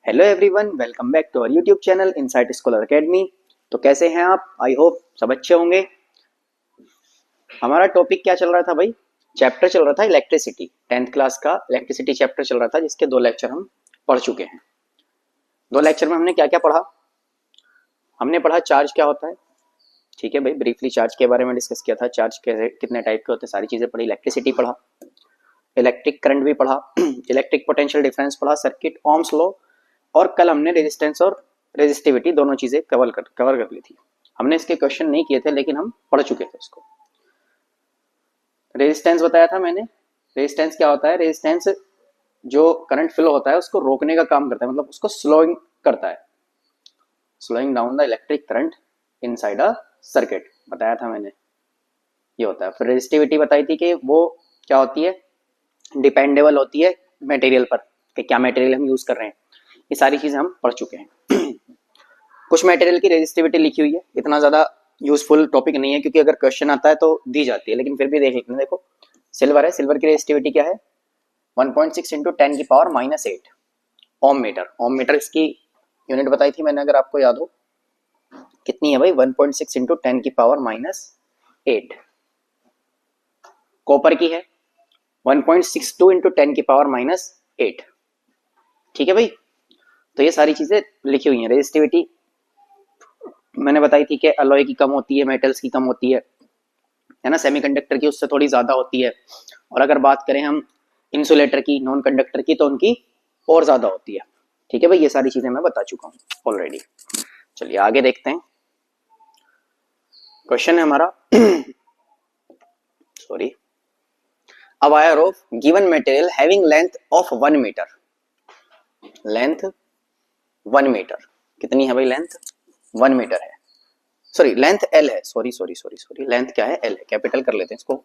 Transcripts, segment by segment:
Hello everyone, welcome back to our YouTube channel Insight Scholar Academy. तो कैसे हैं आप? आई होप सब अच्छे होंगे। हमारा टॉपिक क्या चल रहा था भाई? चैप्टर चल रहा था इलेक्ट्रिसिटी। 10th क्लास का इलेक्ट्रिसिटी चैप्टर चल रहा था, जिसके 2 लेक्चर हम पढ़ चुके हैं। 2 लेक्चर में हमने क्या क्या पढ़ा? हमने पढ़ा चार्ज क्या होता है, ठीक है भाई, ब्रीफली चार्ज के बारे में डिस्कस किया था। चार्ज कैसे, कितने टाइप के होते हैं, सारी चीजें पढ़ी। इलेक्ट्रिसिटी पढ़ा, इलेक्ट्रिक करंट भी पढ़ा, इलेक्ट्रिक पोटेंशियल डिफरेंस पढ़ा, सर्किट, ओम्स लॉ, और कल हमने रेजिस्टेंस और रेजिस्टिविटी दोनों चीजें कवर कर ली थी। हमने इसके क्वेश्चन नहीं किए थे, लेकिन हम पढ़ चुके थे इसको। रेजिस्टेंस बताया था मैंने। रेजिस्टेंस क्या होता है? रेजिस्टेंस जो करंट फ्लो होता है उसको रोकने का काम करता है, मतलब उसको स्लोइंग करता है, slowing down the electric current inside a circuit, बताया था मैंने, ये होता है। फिर रेजिस्टिविटी बताई थी कि वो क्या होती है, डिपेंडेबल होती है मटेरियल पर, कि क्या मटेरियल हम यूज कर रहे हैं। ये सारी चीजें हम पढ़ चुके हैं। कुछ मटेरियल की रेजिस्टिविटी लिखी हुई है, इतना ज्यादा यूजफुल टॉपिक नहीं है, क्योंकि अगर क्वेश्चन आता है तो दी जाती है, लेकिन फिर भी देख लेते हैं। देखो, सिल्वर है, सिल्वर की रेजिस्टिविटी क्या है? 1.6 इंटू 10 की पावर -8 ओम मीटर। ओम मीटर इसकी यूनिट बताई थी मैंने, अगर आपको याद हो। कितनी है भाई? 1.6 इंटू 10 की पावर -8। कॉपर की है 1.62 इंटू 10 की पावर -8। ठीक है भाई, तो ये सारी चीजें लिखी हुई हैं। रेजिस्टिविटी मैंने बताई थी कि अलॉय की कम होती है, मेटल्स की कम होती है ना, सेमीकंडक्टर की उससे थोड़ी ज्यादा होती है। और अगर बात करें हम इंसुलेटर की, नॉन कंडक्टर की, तो उनकी और ज्यादा होती है। ठीक है भाई, ये सारी चीजें मैं बता चुका हूँ ऑलरेडी। चलिए आगे देखते हैं। क्वेश्चन है हमारा sorry, a wire of given material having length of 1 metre. Length 1 metre, कितनी है भाई? लेंथ 1 मीटर है। सॉरी, लेंथ एल है। सॉरी, लेंथ क्या है? एल है। कैपिटल कर लेते हैं इसको।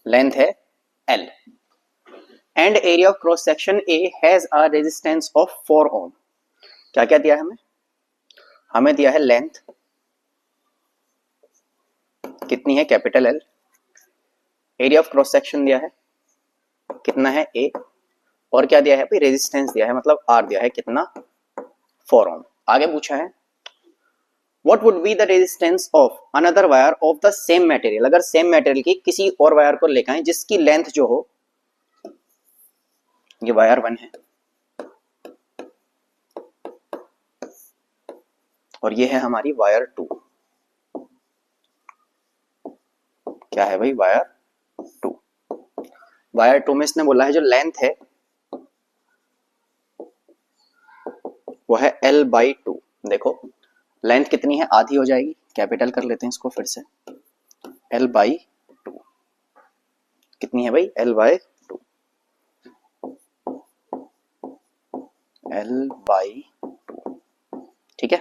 लेंथ है L and area of cross section A has a resistance of 4 ओम। क्या क्या दिया है हमें? हमें दिया है लेंथ कितनी है, capital L. Area of cross section दिया है कितना है, ए। और क्या दिया है भाई? रेजिस्टेंस दिया है, मतलब आर दिया है कितना, 4 ओम। आगे पूछा है what would be the resistance of another wire of the same material। अगर सेम मटेरियल की किसी और वायर को लेकर आए जिसकी लेंथ जो हो, ये वायर 1 है और ये है हमारी वायर 2। क्या है भाई? वायर 2। वायर 2 में इसने बोला है जो लेंथ है वो है L/2। देखो लेंथ कितनी है, आधी हो जाएगी। कैपिटल कर लेते हैं इसको फिर से। L/2 कितनी है भाई? L/2। L/2, ठीक है।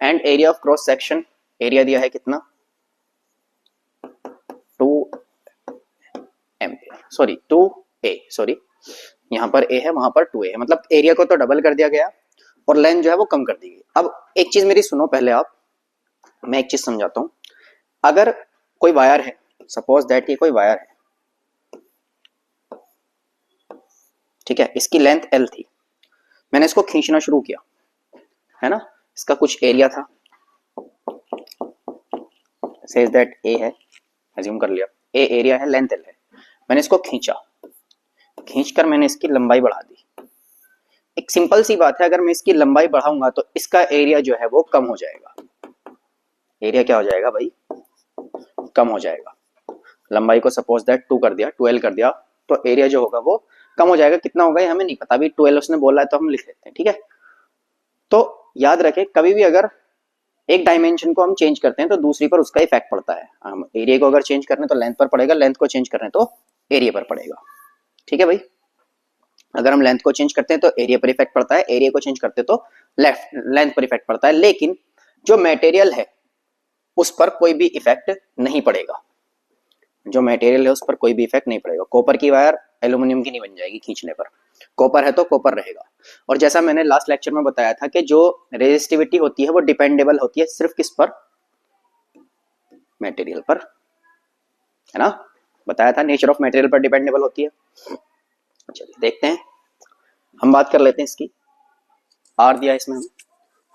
And area of cross section, area दिया है कितना, 2 एम्पियर, सॉरी 2A, सॉरी यहाँ पर A है, वहां पर 2A है, मतलब एरिया को तो डबल कर दिया गया और लेंथ जो है वो कम कर दी गई। अब एक चीज मेरी सुनो पहले आप, मैं एक चीज समझाता हूं। अगर कोई वायर है, सपोज दैट ये कोई वायर है, ठीक है, इसकी लेंथ L थी, मैंने इसको खींचना शुरू किया, है ना, इसका कुछ एरिया था, सेज दैट A है, एज्यूम कर लिया A एरिया है, लेंथ L है। मैंने इसको खींचा, खींचकर मैंने इसकी लंबाई बढ़ा दी। एक सिंपल सी बात है, अगर मैं इसकी लंबाई बढ़ाऊंगा तो इसका एरिया जो है वो कम हो जाएगा। एरिया क्या हो जाएगा भाई? कम हो जाएगा। लंबाई को सपोज दैट 2 कर दिया, 12 कर दिया, तो एरिया जो होगा वो कम हो जाएगा। कितना होगा ये हमें नहीं पता, अभी 12 उसने बोला है तो हम लिख लेते हैं, ठीक है। तो याद रखें, कभी भी अगर एक डायमेंशन को हम चेंज करते हैं तो दूसरी पर उसका इफेक्ट पड़ता है। हम एरिया को अगर चेंज कर रहे हैं तो लेंथ पर पड़ेगा, लेंथ को चेंज कर रहे हैं तो एरिया पर पड़ेगा, ठीक है भाई। अगर हम लेंथ को चेंज करते हैं तो एरिया पर इफेक्ट पड़ता है, एरिया को चेंज करते हैं तो लेंथ पर इफेक्ट पड़ता है, लेकिन जो मटेरियल है उस पर कोई भी इफेक्ट नहीं पड़ेगा। जो मटेरियल है उस पर कोई भी इफेक्ट नहीं पड़ेगा। कॉपर की वायर एल्यूमिनियम की नहीं बन जाएगी खींचने पर, कॉपर है तो कॉपर रहेगा। और जैसा मैंने लास्ट लेक्चर में बताया था कि जो रेजिस्टिविटी होती है वो डिपेंडेबल होती है सिर्फ किस पर? मटेरियल पर, है ना, बताया था नेचर ऑफ मटेरियल पर डिपेंडेबल होती है। चलिए देखते हैं, हम बात कर लेते हैं इसकी। आर दिया इसमें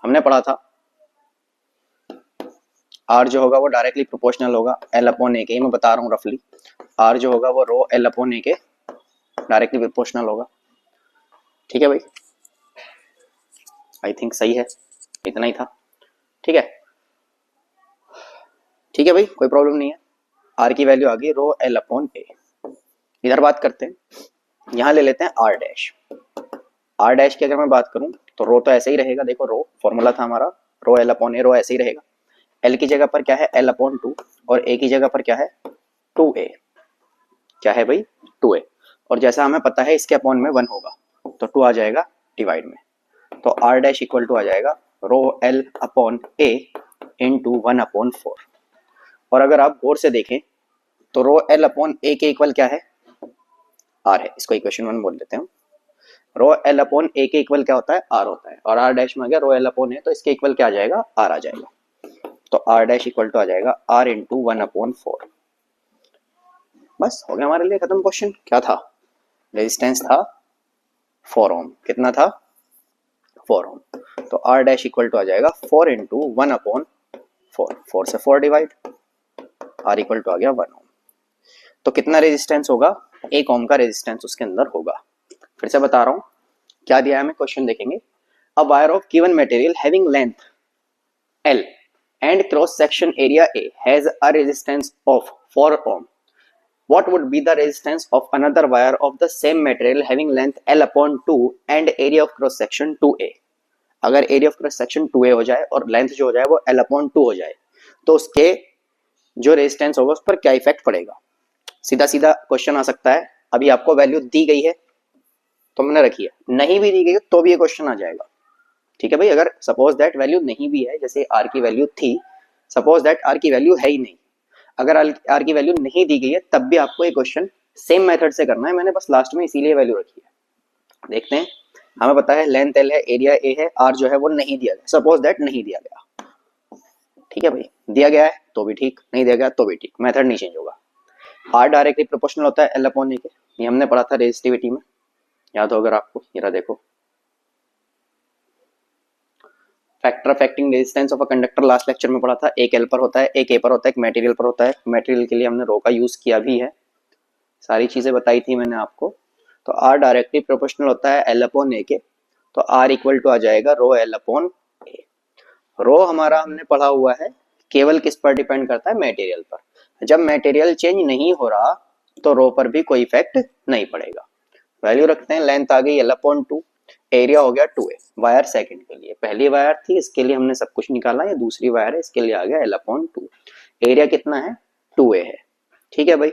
हमने पढ़ा था आर जो होगा वो डायरेक्टली प्रोपोर्शनल होगा एल अपॉन ए के, मैं बता रहा हूँ रफली। आर जो होगा वो रो एल अपॉन ए के डायरेक्टली प्रोपोर्शनल होगा। ठीक है भाई, आई थिंक सही है, इतना ही था। ठीक है, ठीक है भाई, कोई प्रॉब्लम नहीं है। आर की वैल्यू आ गई रो एल अपॉन ए। इधर बात करते हैं, यहां ले लेते हैं आर डैश। आर डैश की अगर मैं बात करूं तो रो तो ऐसे ही रहेगा, देखो रो फॉर्मूला था हमारा रो एल अपॉन ए, रो ऐसे ही रहेगा। एल की जगह पर क्या है एल अपॉन 2 और ए की जगह पर क्या है 2a। क्या है भाई 2a, और जैसा हमें पता है इसके अपॉन में 1 होगा तो 2 आ जाएगा डिवाइड में, तो आर डैश इक्वल टू आ जाएगा रो एल अपॉन ए इंटू 1 अपॉन 4। और अगर आप गौर से देखें तो रो एल अपॉन ए के इक्वल क्या है आर है, इसको इक्वेशन 1 बोल देते हैं। रो एल अपॉन ए के इक्वल क्या होता है आर होता है, और आर डैश में आ गया रो एल अपॉन ए, तो इसके इक्वल क्या आ जाएगा आर आ जाएगा। तो आर डैश इक्वल टू आ जाएगा आर इंटू 1 अपॉन 4। बस हो गया हमारे लिए खत्म क्वेश्चन। क्या था रेजिस्टेंस था 4 ओम, कितना था 4 ओम, तो आर डैश इक्वल टू आ जाएगा 4 इंटू 1 अपॉन 4, 4 से 4 डिवाइड, आर इक्वल टू आ गया 1 ओम। तो कितना रेजिस्टेंस होगा 1 ओम का रेजिस्टेंस उसके अंदर होगा। फिर से बता रहा हूं क्या दिया है हमें, क्वेश्चन देखेंगे। अ wire of given material having length L and cross section area A has a resistance of 4 ohm. What would be the resistance of another wire of the same material having length L upon 2 and area of cross section 2A? अगर area of cross section 2A हो जाए और length जो हो जाए वो L upon 2 हो जाए तो उसके जो रेजिस्टेंस होगा उस पर क्या इफेक्ट पड़ेगा। सीधा सीधा क्वेश्चन आ सकता है। अभी आपको वैल्यू दी गई है तो मैंने रखी है, नहीं भी दी गई तो भी ये क्वेश्चन आ जाएगा। ठीक है भाई, अगर सपोज दैट वैल्यू नहीं भी है, जैसे आर की वैल्यू थी, सपोज दैट आर की वैल्यू है ही नहीं, अगर आर की वैल्यू नहीं दी गई है तब भी आपको ये क्वेश्चन सेम मेथड से करना है। मैंने बस लास्ट में इसीलिए वैल्यू रखी है। देखते हैं, हमें पता है लेंथ एल है, एरिया ए है, आर जो है वो नहीं दिया गया, सपोज दैट नहीं दिया गया। ठीक है भाई, दिया गया है तो भी ठीक, नहीं दिया गया तो भी ठीक, मेथड नहीं चेंज होगा। आर डायरेक्टली प्रोपोर्शनल होता है एल अपॉन ए के, ये हमने पढ़ा था रेजिस्टिविटी में, याद हो अगर आपको। ये देखो factor affecting resistance of a conductor last lecture में पढ़ा था। एक एल पर होता है, एक ए पर होता है, एक मटेरियल पर होता है। मटेरियल के लिए हमने रो का यूज किया भी है, सारी चीजें बताई थी मैंने आपको। तो आर डायरेक्टली प्रोपोर्शनल होता है एल अपॉन ए के, तो आर इक्वल टू आ जाएगा रो एल अपॉन ए। रो हमारा हमने पढ़ा हुआ है केवल किस पर डिपेंड करता है मटेरियल पर। जब मटेरियल चेंज नहीं हो रहा तो रो पर भी कोई इफेक्ट नहीं पड़ेगा। वैल्यू रखते हैं, लेंथ आ गई एल अपॉन 2, एरिया हो गया 2a। वायर सेकंड के लिए, पहली वायर थी इसके लिए हमने सब कुछ निकाला, ये दूसरी वायर है इसके लिए आ गया एल अपॉन 2। एरिया कितना है 2a है। ठीक है भाई,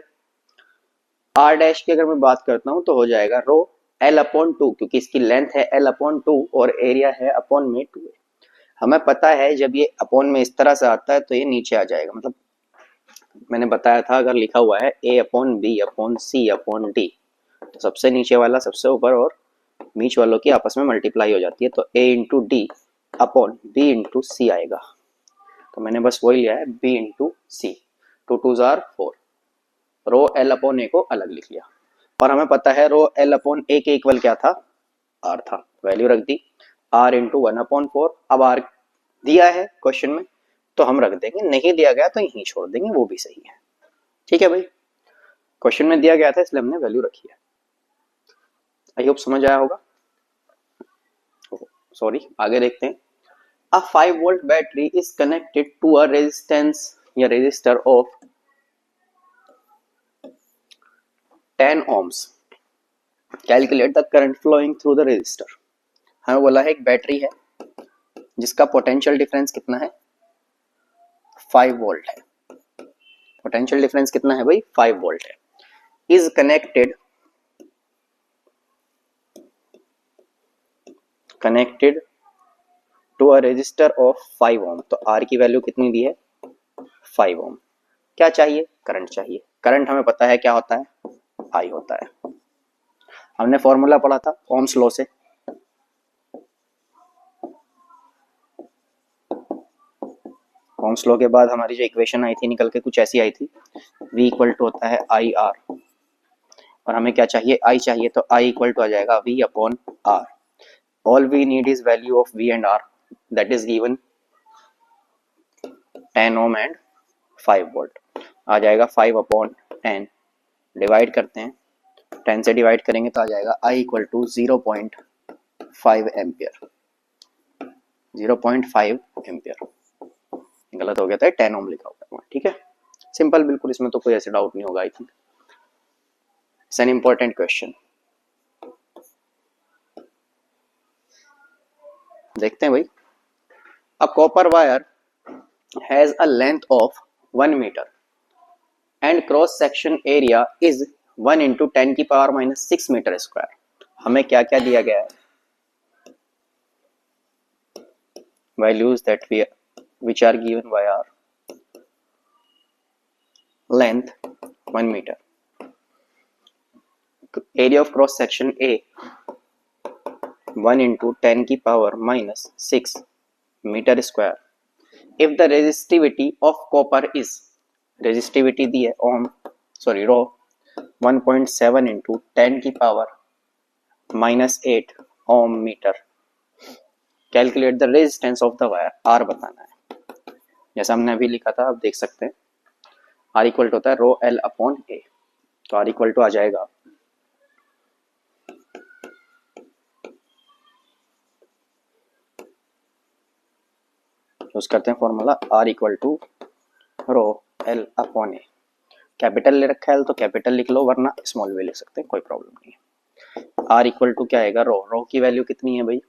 आर डैश की अगर मैं बात करता हूं तो हो जाएगा रो एल अपॉन 2, क्योंकि इसकी लेंथ है एल अपॉन 2 और एरिया है अपॉन में 2a। हमें पता है जब ये अपॉन में इस तरह से आता है तो ये नीचे आ जाएगा, मतलब मैंने बताया था अगर लिखा हुआ है a upon B upon C upon D तो सबसे नीचे वाला सबसे ऊपर और बीच वालों की आपस में मल्टीप्लाई हो जाती है, तो a into D upon b into C आएगा। तो मैंने बस वही लिया है b इंटू सी, 2 2 जार 4। रो एल अपॉन ए को अलग लिख लिया, और हमें पता है रो एल अपॉन ए के इक्वल क्या था आर था, वैल्यू रख दी आर इंटू 1 अपॉन 4। अब आर दिया है क्वेश्चन में तो हम रख देंगे, नहीं दिया गया तो यहीं छोड़ देंगे, वो भी सही है। ठीक है भाई, क्वेश्चन में दिया गया था इसलिए हमने वैल्यू रखी है। आई होप समझ आया होगा। सॉरी, आगे देखते हैं। A 5 volt battery is connected to a resistance या resistor of 10 ohms. Calculate the current flowing through the resistor. हमें बोला है एक बैटरी है जिसका पोटेंशियल डिफरेंस कितना है 5 वोल्ट है। पोटेंशियल डिफरेंस कितना है भाई 5 वोल्ट है। Is connected to a resistor of 5 ohm. तो आर की वैल्यू कितनी दी है 5 ओम। क्या चाहिए करंट चाहिए। करंट हमें पता है क्या होता है आई होता है, हमने फॉर्मूला पढ़ा था ओम्स लॉ से। ओम्स लॉ के बाद हमारी जो इक्वेशन आई थी निकल के कुछ ऐसी आई थी, V इक्वल टू होता है आई आर, और हमें क्या चाहिए आई चाहिए, तो आई इक्वल टू आ जाएगा V upon R. all we need is value of V and R, that is given 10 ohm and 5 volt. आ जाएगा 5/10, डिवाइड करते हैं, 10 से डिवाइड करेंगे तो आ जाएगा I equal to 0.5 ampere, 0.5 ampere. गलत हो गया था, 10 ओम लिखा हुआ है, ठीक है, सिंपल बिल्कुल, इसमें तो कोई ऐसे डाउट नहीं होगा। I think it's an important question. देखते हैं भाई, a copper wire has a length of 1 metre and cross section area is 1 into 10 की पावर माइनस 6 मीटर स्क्वायर। हमें क्या क्या दिया गया है, values that we which are given by our length 1 meter, area of cross section A 1 into 10 की power minus 6 meter square. If the resistivity of copper is, resistivity दी है ohm, sorry rho 1.7 into 10 की power minus 8 ohm meter. Calculate the resistance of the wire, R बताना है। जैसा हमने अभी लिखा था, आप देख सकते हैं R इक्वल टू होता है रो L अपॉन A, तो R इक्वल टू आ जाएगा यूज करते हैं formula R equal to rho L upon A। Capital ले रखा है L तो कैपिटल लिख लो, वरना स्मॉल भी ले सकते हैं, कोई प्रॉब्लम नहीं है। R इक्वल टू क्या आएगा, रो की वैल्यू कितनी है भाई,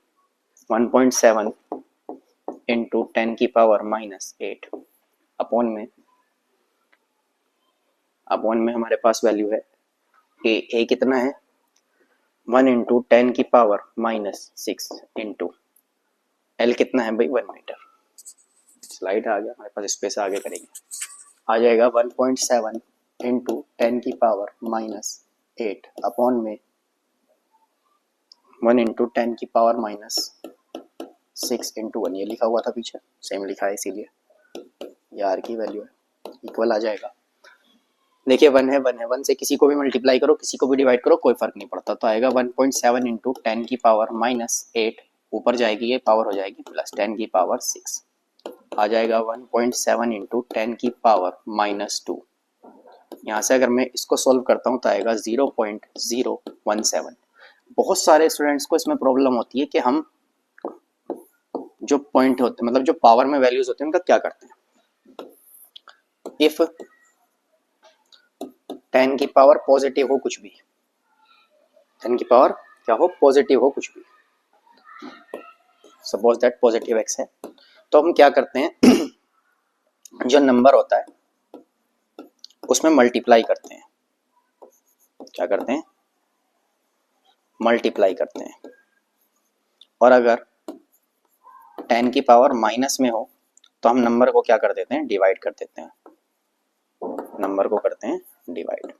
1.7 इंटू 10 की पावर माइनस 8 अपॉन में हमारे पास वैल्यू है ए कितना है 1 इंटू 10 की पावर माइनस 6 इंटू एल कितना है भाई 1 मीटर। स्लाइड आ गया हमारे पास, स्पेस आगे करेंगे, आ जाएगा 1.7 इंटू 10 की पावर माइनस 8 अपॉन में 1 इंटू 10 की पावर माइनस 6 इंटू 1, ये लिखा हुआ था पीछे, सेम लिखा है इसीलिए, ये आर की वैल्यू है, इक्वल आ जाएगा। देखिए 1 है 1 से किसी को भी मल्टीप्लाई करो, किसी को भी डिवाइड करो, कोई फर्क नहीं पड़ता, तो आएगा 1.7 इंटू 10 की पावर माइनस 8, ऊपर जाएगी ये पावर हो जाएगी प्लस 10 की पावर 6, आ जाएगा 1.7 इंटू 10 की पावर माइनस 2। यहाँ से अगर मैं इसको सॉल्व करता हूँ तो आएगा 0.017। बहुत सारे स्टूडेंट्स को इसमें प्रॉब्लम होती है कि हम जो पॉइंट होते हैं, मतलब जो पावर में वैल्यूज होते हैं, उनका क्या करते हैं। इफ 10 की पावर पॉजिटिव हो, कुछ भी 10 की पावर क्या हो, पॉजिटिव हो कुछ भी, सपोज दैट पॉजिटिव x है, तो हम क्या करते हैं जो नंबर होता है उसमें मल्टीप्लाई करते हैं, क्या करते हैं, मल्टीप्लाई करते हैं। और अगर 10 की पावर माइनस में हो तो हम नंबर को क्या कर देते हैं, डिवाइड कर देते हैं, नंबर को करते हैं डिवाइड,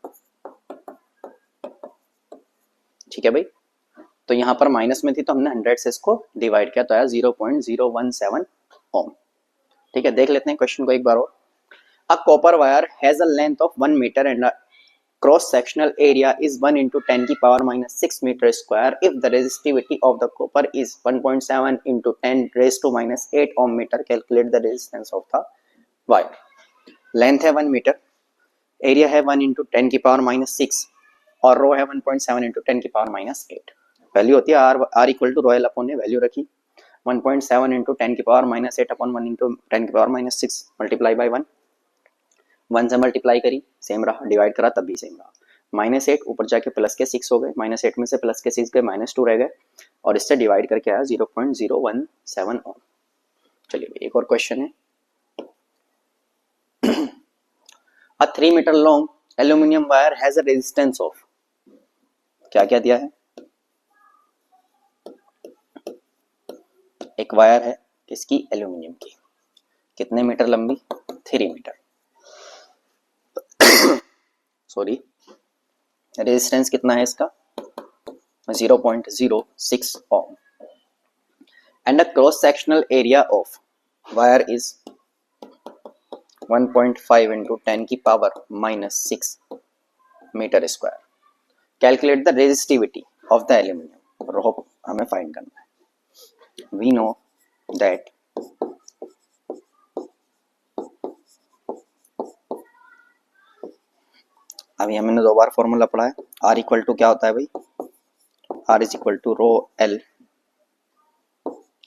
ठीक है भाई। तो यहाँ पर माइनस में थी तो हमने 100 से इसको डिवाइड किया तो आया 0.017 ओम, ठीक है। देख लेते हैं क्वेश्चन को एक बार और। A copper wire has a length of 1 metre and cross sectional area is 1 into 10 की power minus 6 meter square if the resistivity of the copper is 1.7 into 10 raised to minus 8 ohm meter. Calculate the resistance of the wire. Length है 1 metre, area है 1 into 10 की power minus 6 और रो है 1.7 into 10 की power minus 8। Value होती है R equal to rho L upon ने value रखी 1.7 into 10 की पावर माइनस 8 अपॉन 1 into 10 की पावर माइनस 6 मल्टीप्लाई बाई 1 से मल्टीप्लाई करी सेम रहा, डिवाइड करा तब भी सेम रहा, माइनस 8 ऊपर जाके प्लस के 6 हो गए, माइनस 8 में से प्लस के 6 गए, माइनस 2 रह गए और इससे डिवाइड करके आया 0.017 ओम। चलिए एक और क्वेश्चन है। A 3 metre long aluminium wire has a resistance of, क्या क्या दिया है, एक वायर है किसकी, एल्यूमिनियम की, कितने मीटर लंबी, 3 मीटर, सॉरी रेजिस्टेंस कितना है इसका 0.06 ohm and the cross sectional area of wire is 1.5 into 10 की power minus 6 metre square. Calculate the resistivity of the aluminium, rho हमें फाइंड करना है। वी नो दैट अभी हमने 2 बार फॉर्मूला पढ़ा है। आर इक्वल टू क्या होता है भाई, R is equal to rho L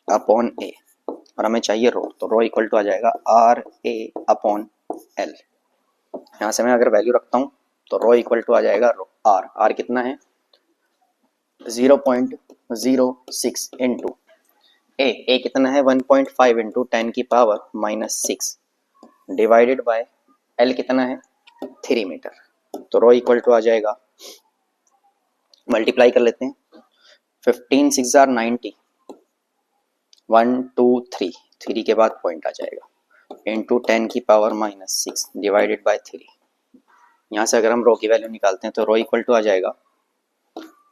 upon A, और हमें चाहिए रो, तो रो इक्वल टू आ जाएगा आर ए अपॉन एल। यहाँ से मैं अगर वैल्यू रखता हूँ तो रो इक्वल टू आ जाएगा रो आर, आर कितना है 0.06 इंटू ए कितना है 1.5 इंटू 10 की पावर -6 डिवाइडेड बाय एल कितना है 3 मीटर। तो रो इक्वल टू आ जाएगा, मल्टीप्लाई कर लेते हैं, 15 6 आर 90, 1 2 3 3 के बाद पॉइंट आ जाएगा इंटू 10 की पावर -6 डिवाइडेड बाय 3। यहाँ से अगर हम रो की वैल्यू निकालते हैं तो रो इक्वल टू आ जाएगा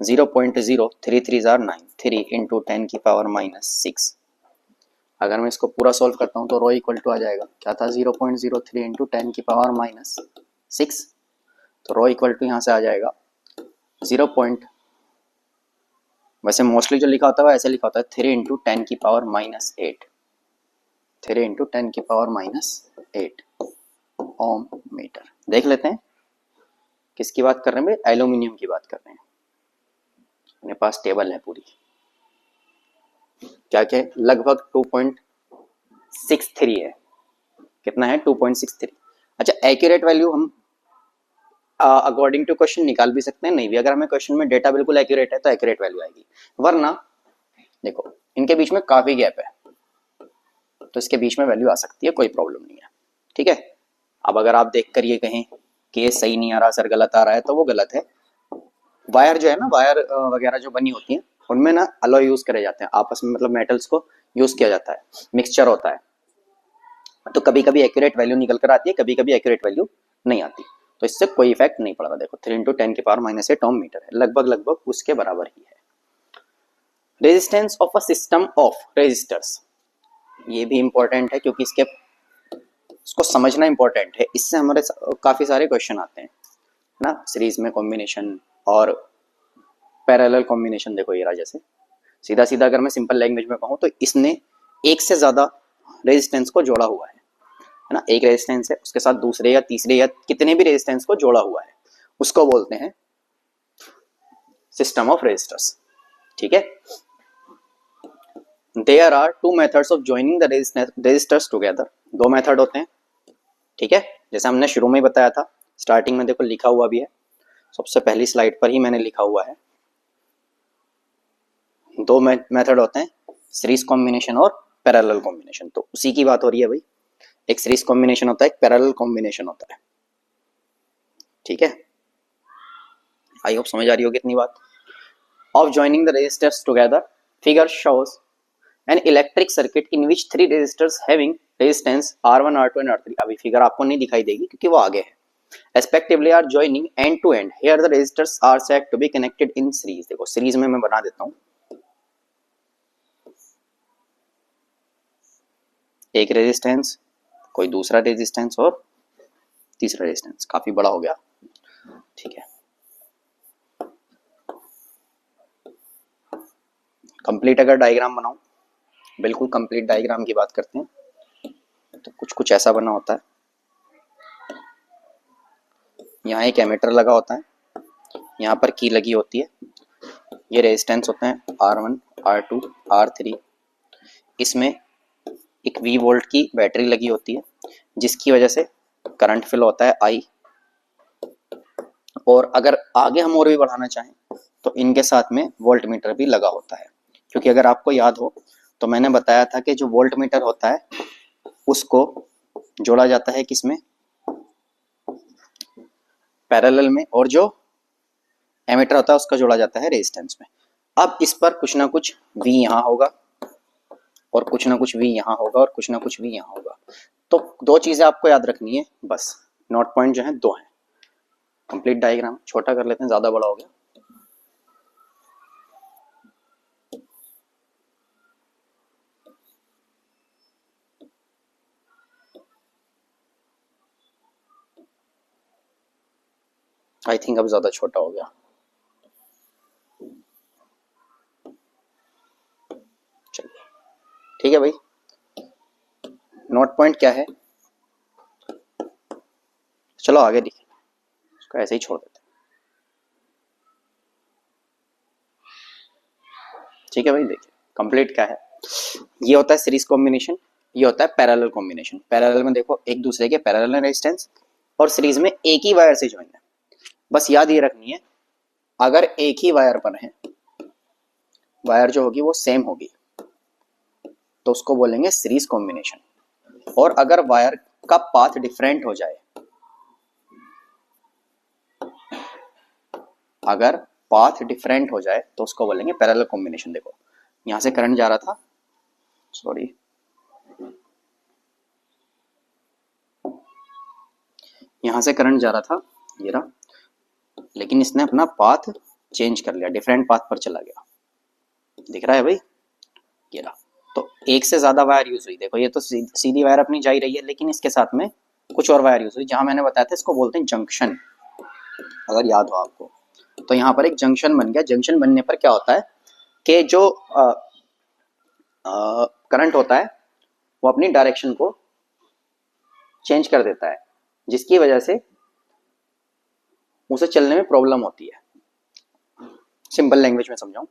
0.033 आर 9, 3 इंटू 10 की पावर -6। अगर मैं इसको पूरा सॉल्व करता हूँ तो रो इक्वल टू आ जाएगा, क्या था 0.03 इंटू 10 की पावर -6, तो रो इक्वल टू यहाँ से आ जाएगा 0. वैसे मोस्टली जो लिखा होता है ऐसे लिखा होता है 3 इंटू 10 की पावर -8, 3 इंटू 10 की पावर -8 ओम मीटर। देख लेते हैं किसकी बात कर रहे हैं भाई, एल्यूमिनियम की बात कर रहे हैं। मेरे पास टेबल है पूरी, क्या क्या है, लगभग 2.63 है, कितना है 2.63। अच्छा, एक्यूरेट वैल्यू हम अकॉर्डिंग टू क्वेश्चन निकाल भी सकते हैं, नहीं भी, अगर हमें क्वेश्चन में डेटा बिल्कुल एक्यूरेट है तो एक्यूरेट वैल्यू आएगी, वरना देखो इनके बीच में काफी गैप है तो इसके बीच में वैल्यू आ सकती है, कोई प्रॉब्लम नहीं है, ठीक है। अब अगर आप देख कर ये कहें कि ये सही नहीं आ रहा सर, गलत आ रहा है, तो वो गलत है। वायर जो है ना, वायर वगैरह जो बनी होती है उनमें ना अलॉय यूज करे जाते हैं आपस में, मतलब मेटल्स को यूज किया जाता है, मिक्सचर होता है, तो कभी कभी एक्यूरेट वैल्यू निकल कर आती है, कभी कभी एक्यूरेट वैल्यू नहीं आती, तो इससे कोई इफेक्ट नहीं पड़ रहा। देखो 3 इंटू 10 की पावर -8 ओम मीटर है, लगभग लगभग उसके बराबर ही है। Resistance of a system of resistors, ये भी इंपॉर्टेंट है क्योंकि इसको समझना इंपॉर्टेंट है, इससे हमारे काफी सारे क्वेश्चन आते हैं ना, सीरीज में कॉम्बिनेशन और पैरेलल कॉम्बिनेशन। देखो ये रहा, जैसे सीधा सीधा अगर मैं सिंपल लैंग्वेज में कहूँ तो इसने एक से ज्यादा रेजिस्टेंस को जोड़ा हुआ है ना, एक रेजिस्टेंस है उसके साथ दूसरे या तीसरे या कितने भी रेजिस्टेंस को जोड़ा हुआ है, उसको बोलते हैं सिस्टम ऑफ रेजिस्टर्स, ठीक है। There are 2 methods of joining the resistors together, 2 method होते हैं, ठीक है, जैसे हमने शुरू में ही बताया था, स्टार्टिंग में देखो लिखा हुआ भी है, सबसे पहली स्लाइड पर ही मैंने लिखा हुआ है, 2 मेथड होते हैं, सीरीज कॉम्बिनेशन और पैरेलल कॉम्बिनेशन, तो उसी की बात हो रही है भाई, एक सीरीज कॉम्बिनेशन होता है, एक पैरेलल कॉम्बिनेशन होता है, ठीक है। आई होप समझ आ रही होगी इतनी बात। Of joining the resistors together, figure shows an electric circuit in which 3 resistors having resistance R1 R2 and R3, अभी फिगर आपको नहीं दिखाई देगी क्योंकि वो आगे है, respectively are joining end to end, here the resistors are said to be connected in series। देखो सीरीज में मैं बना देता हूं, एक रेजिस्टेंस, कोई दूसरा रेजिस्टेंस और तीसरा रेजिस्टेंस, काफी बड़ा हो गया, ठीक है। कंप्लीट अगर डायग्राम बनाऊं, बिल्कुल कंप्लीट डायग्राम की बात करते हैं तो कुछ कुछ ऐसा बना होता है, यहाँ एक एमीटर लगा होता है, यहाँ पर की लगी होती है, ये रेजिस्टेंस होते हैं R1 R2 R3, इसमें एक V वोल्ट की बैटरी लगी होती है जिसकी वजह से करंट फिल होता है I, और अगर आगे हम और भी बढ़ाना चाहें तो इनके साथ में वोल्ट मीटर भी लगा होता है, क्योंकि अगर आपको याद हो तो मैंने बताया था कि जो वोल्ट मीटर होता है उसको जोड़ा जाता है किसमें, पैरेलल में, और जो एमीटर होता है उसका जोड़ा जाता है रेजिस्टेंस में। अब इस पर कुछ ना कुछ V यहाँ होगा और कुछ ना कुछ V यहाँ होगा और कुछ ना कुछ V यहाँ होगा, तो 2 चीजें आपको याद रखनी है बस, नोट पॉइंट जो है 2 हैं। कंप्लीट डायग्राम छोटा कर लेते हैं, ज्यादा बड़ा हो गया। आई थिंक अब ज्यादा छोटा हो गया, चलिए ठीक है भाई, नोट पॉइंट क्या है, चलो आगे देखिए, इसको ऐसे ही छोड़ देते हैं। ठीक है भाई, देखिए कंप्लीट क्या है, ये होता है सीरीज कॉम्बिनेशन, ये होता है पैरेलल कॉम्बिनेशन। पैरेलल में देखो एक दूसरे के पैरेलल रेजिस्टेंस, और सीरीज में एक ही वायर से ज्वाइन है। बस याद ये रखनी है, अगर एक ही वायर पर है, वायर जो होगी वो सेम होगी, तो उसको बोलेंगे सीरीज कॉम्बिनेशन। और अगर वायर का पाथ डिफरेंट हो जाए, अगर पाथ डिफरेंट हो जाए तो उसको बोलेंगे पैरेलल कॉम्बिनेशन। देखो यहां से करंट जा रहा था, सॉरी, यहां से करंट जा रहा था, ये रहा, लेकिन इसने अपना पाथ चेंज कर लिया, डिफरेंट पाथ पर चला गया। दिख रहा है भाई, ये रहा। तो एक से ज्यादा वायर यूज हुई। देखो ये तो सीधी वायर अपनी जा ही रही है, लेकिन इसके साथ में कुछ और वायर यूज हुई। जहां मैंने बताया था इसको बोलते हैं जंक्शन, अगर याद हो आपको। तो यहाँ पर एक जंक्शन बन गया। जंक्शन बनने पर क्या होता है कि जो करंट होता है वो अपनी डायरेक्शन को चेंज कर देता है, जिसकी वजह से उसे चलने में प्रॉब्लम होती है। सिंपल लैंग्वेज में समझाऊं,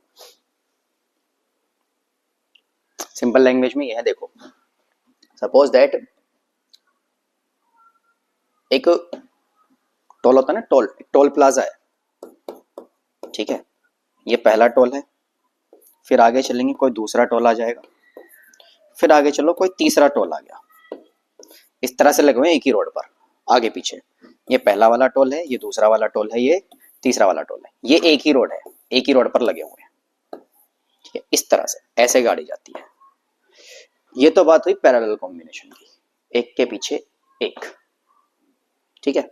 सिंपल लैंग्वेज में यह है, देखो सपोज दैट एक टोल होता है ना, टोल, टोल प्लाजा है, ठीक है, ये पहला टोल है, फिर आगे चलेंगे कोई दूसरा टोल आ जाएगा, फिर आगे चलो कोई तीसरा टोल आ गया। इस तरह से लगे हुए एक ही रोड पर आगे पीछे। ये पहला वाला टोल है, ये दूसरा वाला टोल है, ये तीसरा वाला टोल है, ये एक ही रोड है, एक ही रोड पर लगे हुए हैं, ठीक है। इस तरह से ऐसे गाड़ी जाती है। ये तो बात हुई पैरेलल कॉम्बिनेशन की, एक के पीछे एक, ठीक है।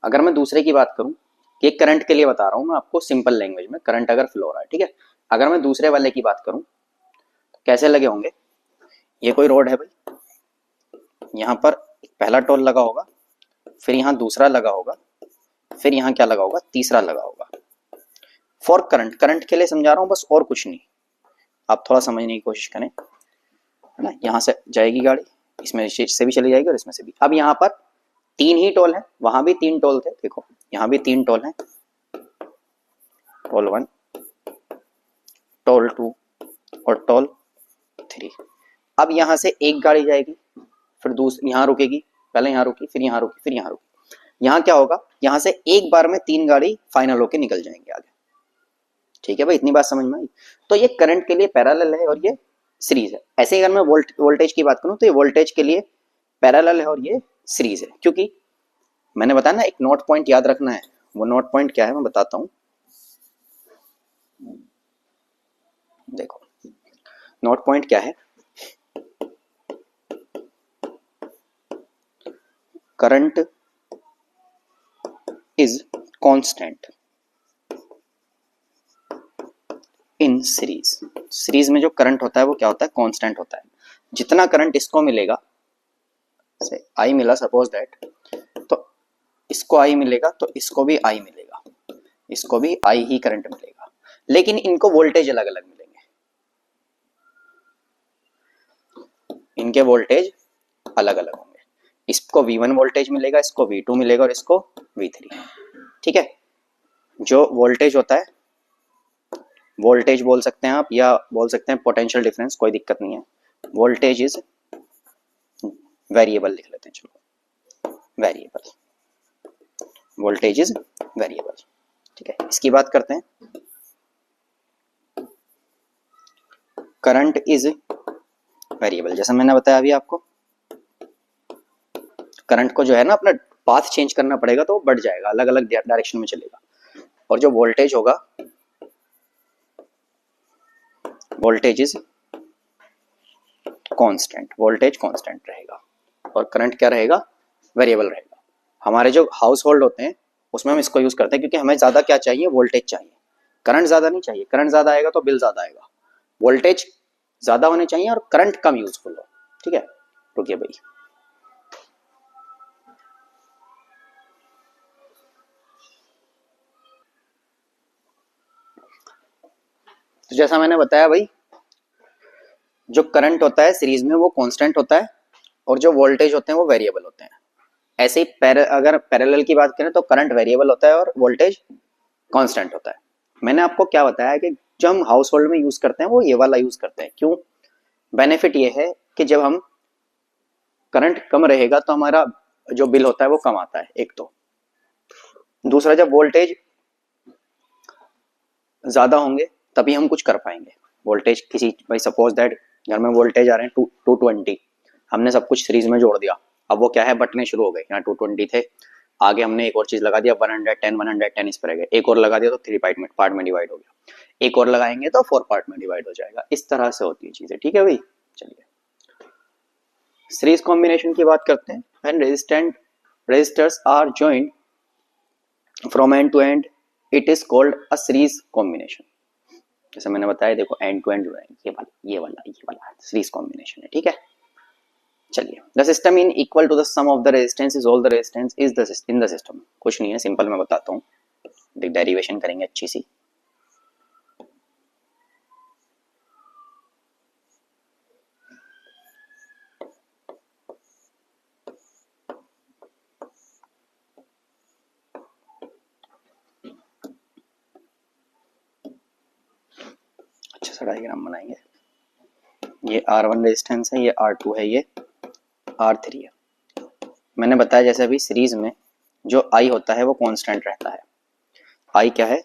अगर मैं दूसरे की बात करूं, ये करंट के लिए बता रहा हूं मैं आपको सिंपल लैंग्वेज में, करंट अगर फ्लो हो रहा है, ठीक है। अगर मैं दूसरे वाले की बात करूं तो कैसे लगे होंगे, ये कोई रोड है भाई, यहां पर पहला टोल लगा होगा, फिर यहां दूसरा लगा होगा, फिर यहां क्या लगा होगा, तीसरा लगा होगा। फॉर करंट, करंट के लिए समझा रहा हूं बस, और कुछ नहीं, आप थोड़ा समझने की कोशिश करें, है ना। यहां से जाएगी गाड़ी, इसमें से भी चली जाएगी और इसमें से भी। अब यहाँ पर तीन ही टोल है, वहां भी तीन टोल थे, देखो यहां भी तीन टोल है, टोल 1, टोल 2 और टोल 3। अब यहां से एक गाड़ी जाएगी, फिर दूसरी यहां रुकेगी, पहले यहां रुकी, फिर यहां रुकी, फिर यहां रुकी। यहां क्या होगा, यहां से एक बार में तीन गाड़ी फाइनल होके निकल जाएंगे आगे, ठीक है भाई, इतनी बात समझ में आई। तो ये करंट के लिए पैरेलल है और ये सीरीज है। ऐसे ही अगर मैं वोल्टेज की बात करूं तो ये वोल्टेज के लिए पैरेलल है और ये सीरीज है, क्योंकि मैंने बताया ना एक नोट पॉइंट याद रखना है। वो नोट पॉइंट क्या है मैं बताता हूं, देखो नोट पॉइंट क्या है, current is constant in series. Series में जो करंट होता है वो क्या होता है, कांस्टेंट होता है। जितना करंट इसको मिलेगा, से आई मिला सपोज दैट, तो इसको आई मिलेगा तो इसको भी आई मिलेगा, इसको भी आई ही करंट मिलेगा, लेकिन इनको वोल्टेज अलग अलग मिलेंगे, इनके वोल्टेज अलग अलग होंगे। इसको V1 वोल्टेज मिलेगा, इसको V2 मिलेगा और इसको V3, ठीक है। जो वोल्टेज होता है, वोल्टेज बोल सकते हैं आप या बोल सकते हैं पोटेंशियल डिफरेंस, कोई दिक्कत नहीं है। वोल्टेज इज वेरिएबल लिख लेते हैं, चलो वेरिएबल, वोल्टेज इज वेरिएबल, ठीक है। इसकी बात करते हैं, करंट इज वेरिएबल। जैसा मैंने बताया अभी आपको, करंट को जो है ना अपना पाथ चेंज करना पड़ेगा तो वो बढ़ जाएगा, अलग अलग डायरेक्शन में चलेगा। और जो वोल्टेज होगा, voltage is constant, voltage constant रहेगा और करंट क्या रहेगा, वेरिएबल रहेगा। हमारे जो हाउस होल्ड होते हैं उसमें हम इसको यूज करते हैं, क्योंकि हमें ज्यादा क्या चाहिए, वोल्टेज चाहिए, करंट ज्यादा नहीं चाहिए। करंट ज्यादा आएगा तो बिल ज्यादा आएगा, वोल्टेज ज्यादा होने चाहिए और करंट कम यूजफुल हो, ठीक है। रुकिए भाई, तो जैसा मैंने बताया भाई, जो करंट होता है सीरीज में वो कांस्टेंट होता है और जो वोल्टेज होते हैं वो वेरिएबल होते हैं। ऐसे ही अगर पैरेलल की बात करें तो करंट वेरिएबल होता है और वोल्टेज कांस्टेंट होता है। मैंने आपको क्या बताया कि जो हम हाउस होल्ड में यूज करते हैं वो ये वाला यूज करते हैं। क्यों? बेनिफिट ये है कि जब हम करंट कम रहेगा तो हमारा जो बिल होता है वो कम आता है, एक तो। दूसरा, जब वोल्टेज ज्यादा होंगे तभी हम कुछ कर पाएंगे। वोल्टेज किसी, भाई सपोज दैट घर में वोल्टेज आ रहे हैं 220, हमने सब कुछ सीरीज में जोड़ दिया, अब वो क्या है, बटने शुरू हो गए। यहाँ 220 थे, आगे हमने एक और चीज लगा दिया 110 इस पर आ गया, एक और लगा दिया तो 3 पार्ट में डिवाइड हो गया, एक और लगाएंगे तो 4 पार्ट में डिवाइड हो जाएगा। इस तरह से होती है चीजें, ठीक है भाई। चलिए सीरीज कॉम्बिनेशन की बात करते हैं। When resistors are joined from end to end it is called a series combination. जैसे मैंने बताया, देखो एंड टू एंड ये वाला सीरीज कॉम्बिनेशन है, ठीक है। चलिए, the system in equal to the sum of the resistance is all the resistance is the in the system. कुछ नहीं है, सिंपल मैं बताता हूँ, डेरिवेशन करेंगे अच्छी सी। अच्छा सा डायग्राम बनाएंगे। ये R1 रेजिस्टेंस है, ये R2 है, ये R3 है। मैंने बताया जैसे अभी सीरीज में जो I होता है वो कांस्टेंट रहता है। I क्या है?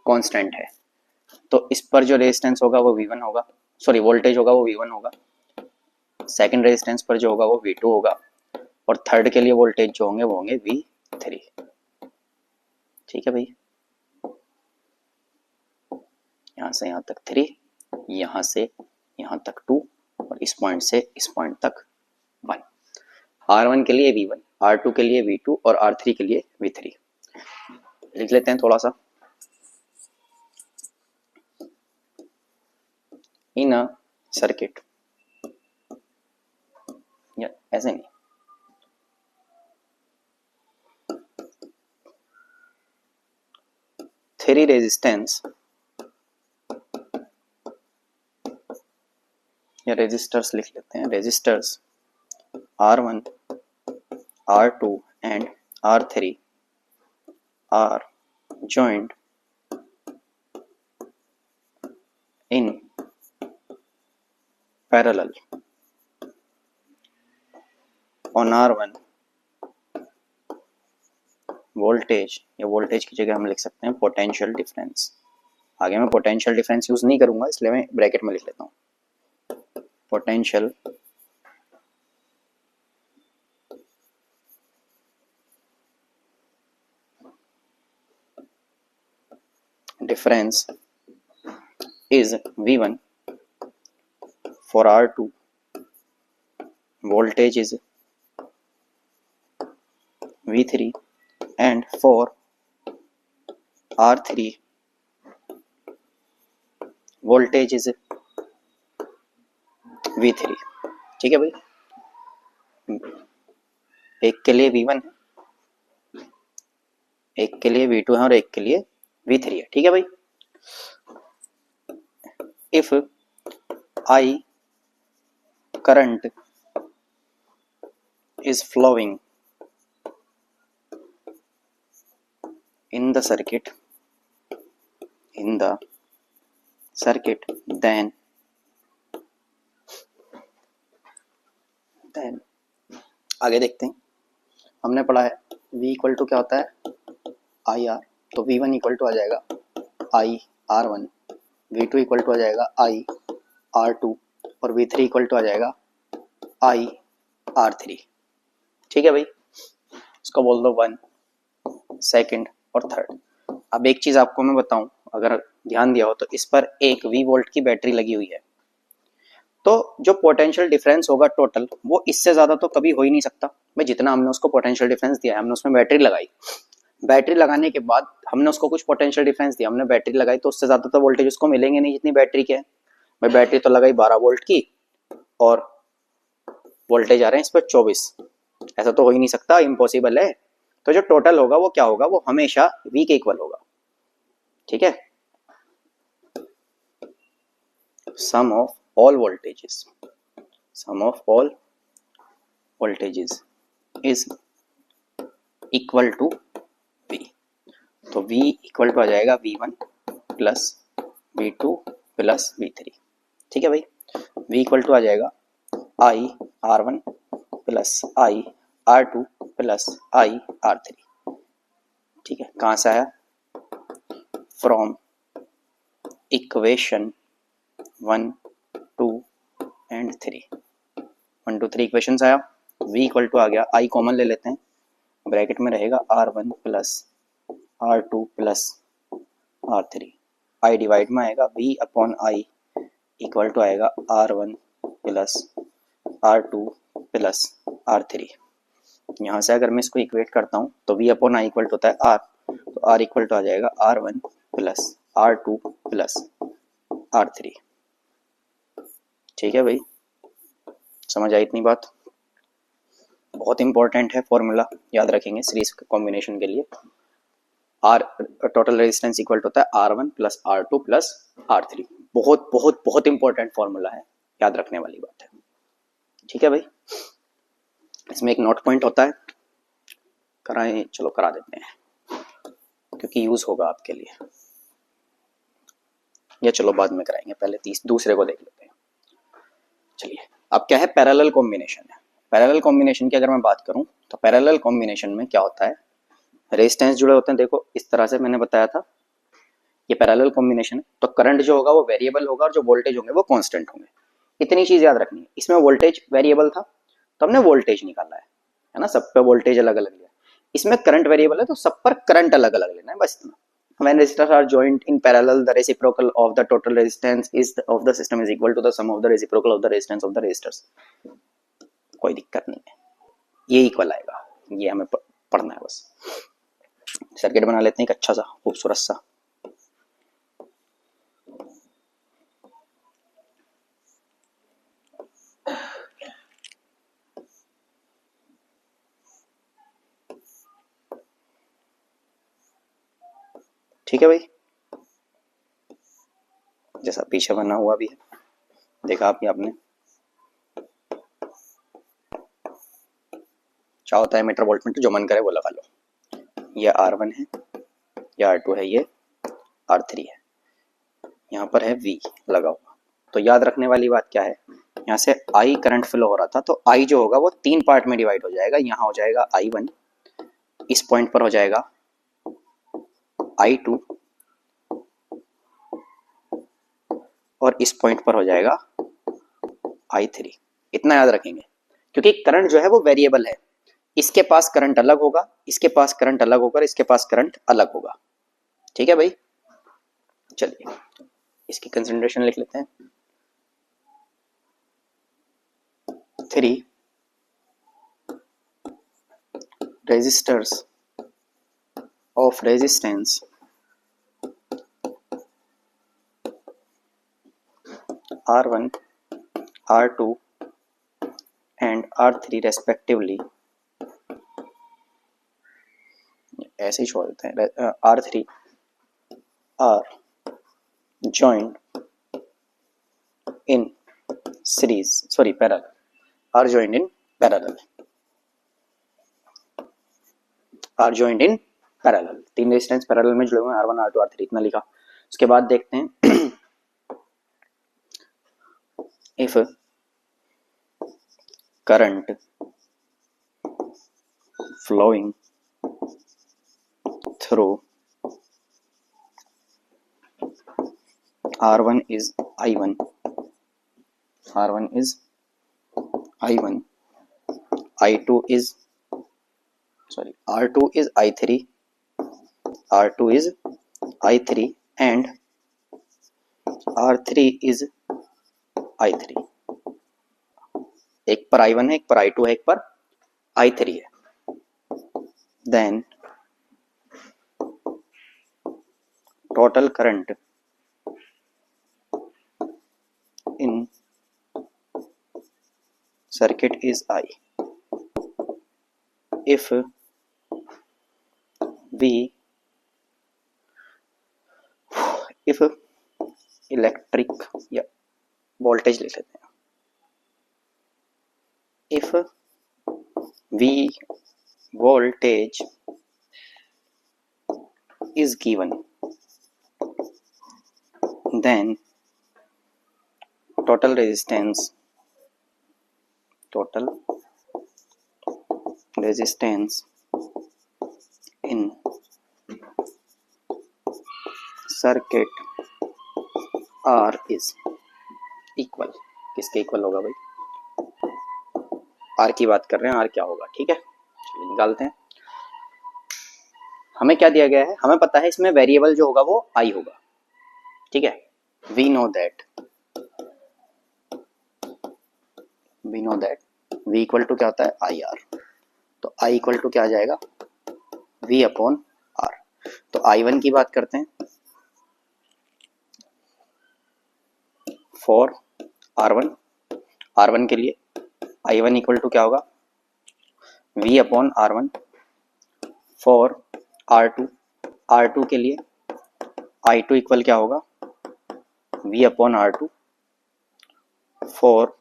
कांस्टेंट है। तो इस पर जो रेजिस्टेंस होगा वो V1 होगा, सॉरी वोल्टेज होगा वो V1 होगा। सेकंड रेजिस्टेंस पर जो होगा वो V2 होगा, और थर्ड के लिए वोल्टेज जो होंगे वो होंगे V3। ठीक है भाई, यहाँ से यहाँ तक 3, यहाँ से यहाँ तक 2, और इस पॉइंट से इस पॉइंट तक 1। R1 के लिए V1, R2 के लिए V2 और R3 के लिए V3। लिख लेते हैं थोड़ा सा। इन अ सर्किट, या ऐसे नहीं, थ्री रेजिस्टेंस या रेजिस्टर्स लिख लेते हैं, resistors R1, R2 and R3 are joined in parallel on R1 voltage, या वोल्टेज की जगह हम लिख सकते हैं पोटेंशियल डिफरेंस। आगे मैं पोटेंशियल डिफरेंस यूज नहीं करूंगा, इसलिए मैं ब्रैकेट में लिख लेता हूँ potential difference is V1, for R2 voltage is V3, and for R3 voltage is V3। ठीक है भाई, एक के लिए V1 है, एक के लिए V2 है और एक के लिए V3 है। ठीक है भाई। If I current is flowing in the circuit, then आगे देखते हैं। हमने पढ़ा है V इक्वल टू क्या होता है, आई आर। तो V1 इक्वल टू आ जाएगा आई R1, V2 इक्वल टू आ जाएगा आई R2, और V3 इक्वल टू आ जाएगा आई R3। ठीक है भाई, इसको बोल दो 1, सेकंड और थर्ड। अब एक चीज आपको मैं बताऊं, अगर ध्यान दिया हो तो इस पर एक V वोल्ट की बैटरी लगी हुई है, तो जो पोटेंशियल डिफरेंस होगा टोटल, वो इससे ज्यादा तो कभी हो ही नहीं सकता। भाई जितना हमने उसको पोटेंशियल डिफरेंस दिया है, हमने उसमें बैटरी लगाई, बैटरी लगाने के बाद हमने उसको कुछ पोटेंशियल डिफरेंस दिया, हमने बैटरी लगाई, तो उससे ज्यादा तो वोल्टेज उसको मिलेंगे नहीं जितनी बैटरी के है। भाई बैटरी तो लगाई 12 वोल्ट की और वोल्टेज आ रहे हैं इस पर 24, ऐसा तो हो ही नहीं सकता, इम्पॉसिबल है। तो जो टोटल होगा वो क्या होगा, वो हमेशा V के इक्वल होगा। ठीक है, sum of all voltages is equal to V। तो V इक्वल टू आ जाएगा V1 plus V2 plus V3। ठीक है भाई, V इक्वल टू आ जाएगा I R1 plus I R2 plus I R3। ठीक है, कहाँ से आया? From equation 1, 2 and 3। 1, 2, 3 इक्वेशन आया। V इक्वल टू आ गया, I कॉमन ले लेते हैं, ब्रैकेट में रहेगा R1 plus R2 plus R3। I divide में आएगा V upon I equal to आएगा R1 plus R2 plus R3। यहाँ से अगर मैं इसको इक्वेट करता हूँ तो V upon I equal to होता है R, तो R इक्वल टू आ जाएगा R1 plus R2 plus R3। ठीक है भाई, समझ आई इतनी बात? बहुत इंपॉर्टेंट है फॉर्मूला, याद रखेंगे सीरीज कॉम्बिनेशन के लिए। आर टोटल रेजिस्टेंस इक्वल होता है R1 plus R2 plus R3। बहुत बहुत बहुत इंपॉर्टेंट फॉर्मूला है, याद रखने वाली बात है। ठीक है भाई, इसमें एक नोट पॉइंट होता है, कराएं? चलो करा देते हैं क्योंकि यूज होगा आपके लिए, या चलो बाद में कराएंगे, पहले दूसरे को देख लेते हैं। चलिए, अब क्या है? पैरेलल कॉम्बिनेशन है। पैरेलल कॉम्बिनेशन की अगर मैं बात करूं तो पैरेलल कॉम्बिनेशन में क्या होता है? रेजिस्टेंस जुड़े होते हैं। देखो इस तरह से मैंने बताया था, ये पैरेलल कॉम्बिनेशन है, तो करंट जो होगा वो वेरिएबल होगा और जो वोल्टेज होंगे वो कांस्टेंट होंगे। इतनी चीज याद रखनी है। इसमें वोल्टेज वेरिएबल था तो हमने वोल्टेज निकाला है ना, सब पे वोल्टेज अलग अलग लिया। इसमें करंट वेरिएबल है तो सब पर करंट अलग अलग लेना है, बस इतना। When resistors are joined in parallel, the reciprocal of the total resistance of the system is equal to the sum of the reciprocal of the resistance of the resistors। कोई दिक्कत नहीं है, ये इक्वल आएगा, ये हमें पढ़ना है बस। सर्किट बना लेते हैं एक अच्छा सा खूबसूरत सा। ठीक है भाई, जैसा पीछे बना हुआ भी है, देखा आपने। क्या होता है मीटर वोल्ट मीटर, जो मन करे वो लगा लो। ये R1 है, ये R2 है, ये R3 है, यहाँ पर है V लगा हुआ। तो याद रखने वाली बात क्या है? यहाँ से I करंट फ्लो हो रहा था, तो I जो होगा वो 3 पार्ट में डिवाइड हो जाएगा। यहाँ हो जाएगा I1, इस पॉइंट पर हो जाएगा I2 और इस पॉइंट पर हो जाएगा I3। इतना याद रखेंगे क्योंकि करंट जो है वो वेरिएबल है। इसके पास करंट अलग होगा, इसके पास करंट अलग होगा, इसके पास करंट अलग होगा। ठीक है भाई, चलिए इसकी कंसंट्रेशन लिख लेते हैं। 3 resistors of resistance R1, R2 and R3 respectively, ऐसे ही छोड़ देते हैं, R3 are joined in parallel, are joined in parallel, are joined in parallel। 3 resistance parallel में जुड़े हुए हैं, R1, R2, R3, इतना लिखा। उसके बाद देखते हैं if current flowing through R1 is I1, I2 is R2 is I3, R2 is I3 and R3 is I3। एक पर I1 है, एक पर I2 है, एक पर I3 है। Then total current in circuit is I if electric voltage लिख लेते हैं। If V voltage is given, then total resistance in circuit R is equal। किसके इक्वल होगा भाई? R की बात कर रहे हैं, R क्या होगा, ठीक है। चलिए निकालते हैं। हमें क्या दिया गया है, हमें पता है इसमें वेरिएबल जो होगा वो I होगा, ठीक है। we know that V equal to क्या होता है, IR। तो I इक्वल टू क्या आ जाएगा, V अपॉन R। तो I1 की बात करते हैं, फॉर R1 के लिए I1 इक्वल टू क्या होगा, V upon R1। For R2 के लिए I2 इक्वल क्या होगा, V upon R2। For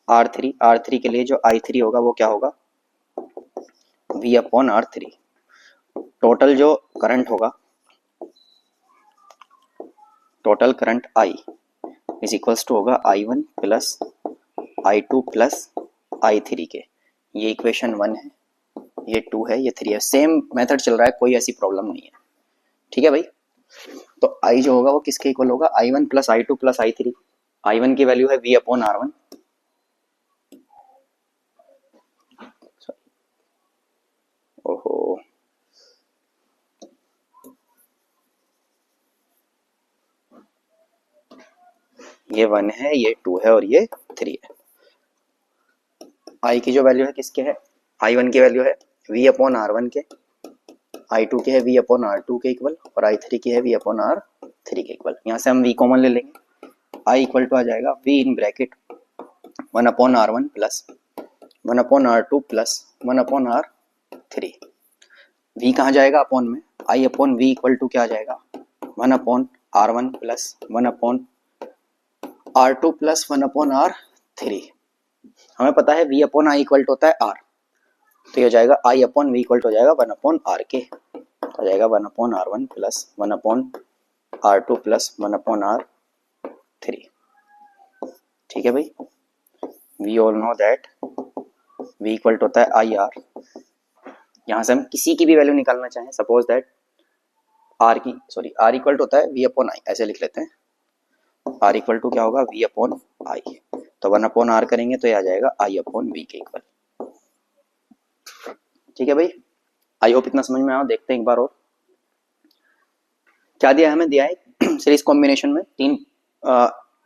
R3 के लिए जो I3 होगा वो क्या होगा, V अपॉन R3। टोटल जो करंट होगा, total current I is equals to होगा I1 plus I2 plus I3 के। ये इक्वेशन 1 है, ये 2 है, ये 3 है। सेम मेथड चल रहा है, कोई ऐसी प्रॉब्लम नहीं है, ठीक है भाई। तो I जो होगा वो किसके इक्वल होगा, I1 plus I2 plus I3। I1 की वैल्यू है V अपॉन R1। ओहो, ये 1 है, ये 2 है और ये 3 है। I की जो वैल्यू है किसके है, I1 की वैल्यू है V अपॉन R1 के, I2 के है V अपॉन R2 के इक्वल, और I3 की है V अपॉन R3 के इक्वल। यहाँ से हम V कॉमन ले लेंगे, I इक्वल टू आ जाएगा V in bracket 1 upon R1 plus 1 upon R2 plus 1 upon R3। V कहाँ जाएगा अपॉन में, I upon V equal to क्या आ जाएगा, 1 upon R1 plus 1 upon R2 plus 1 upon R3। हमें पता है V upon I equal to होता है R, तो ये हो जाएगा I upon V equal to हो जाएगा 1 अपॉन R के, हो जाएगा 1 upon R1 plus 1 upon R2 plus 1 upon R3, ठीक है भाई। We all know that V equal to होता है IR। यहाँ से हम किसी की भी वैल्यू निकालना चाहें, suppose that R equal to होता है V अपॉन I, ऐसे लिख लेते हैं। R इक्वल टू क्या होगा, V अपॉन I। तो 1 अपॉन R करेंगे तो ये आ जाएगा I अपॉन V के इक्वल, ठीक है भाई। आई होप इतना समझ में आया। देखते हैं एक बार और क्या दिया है, हमें दिया है सीरीज कॉम्बिनेशन में तीन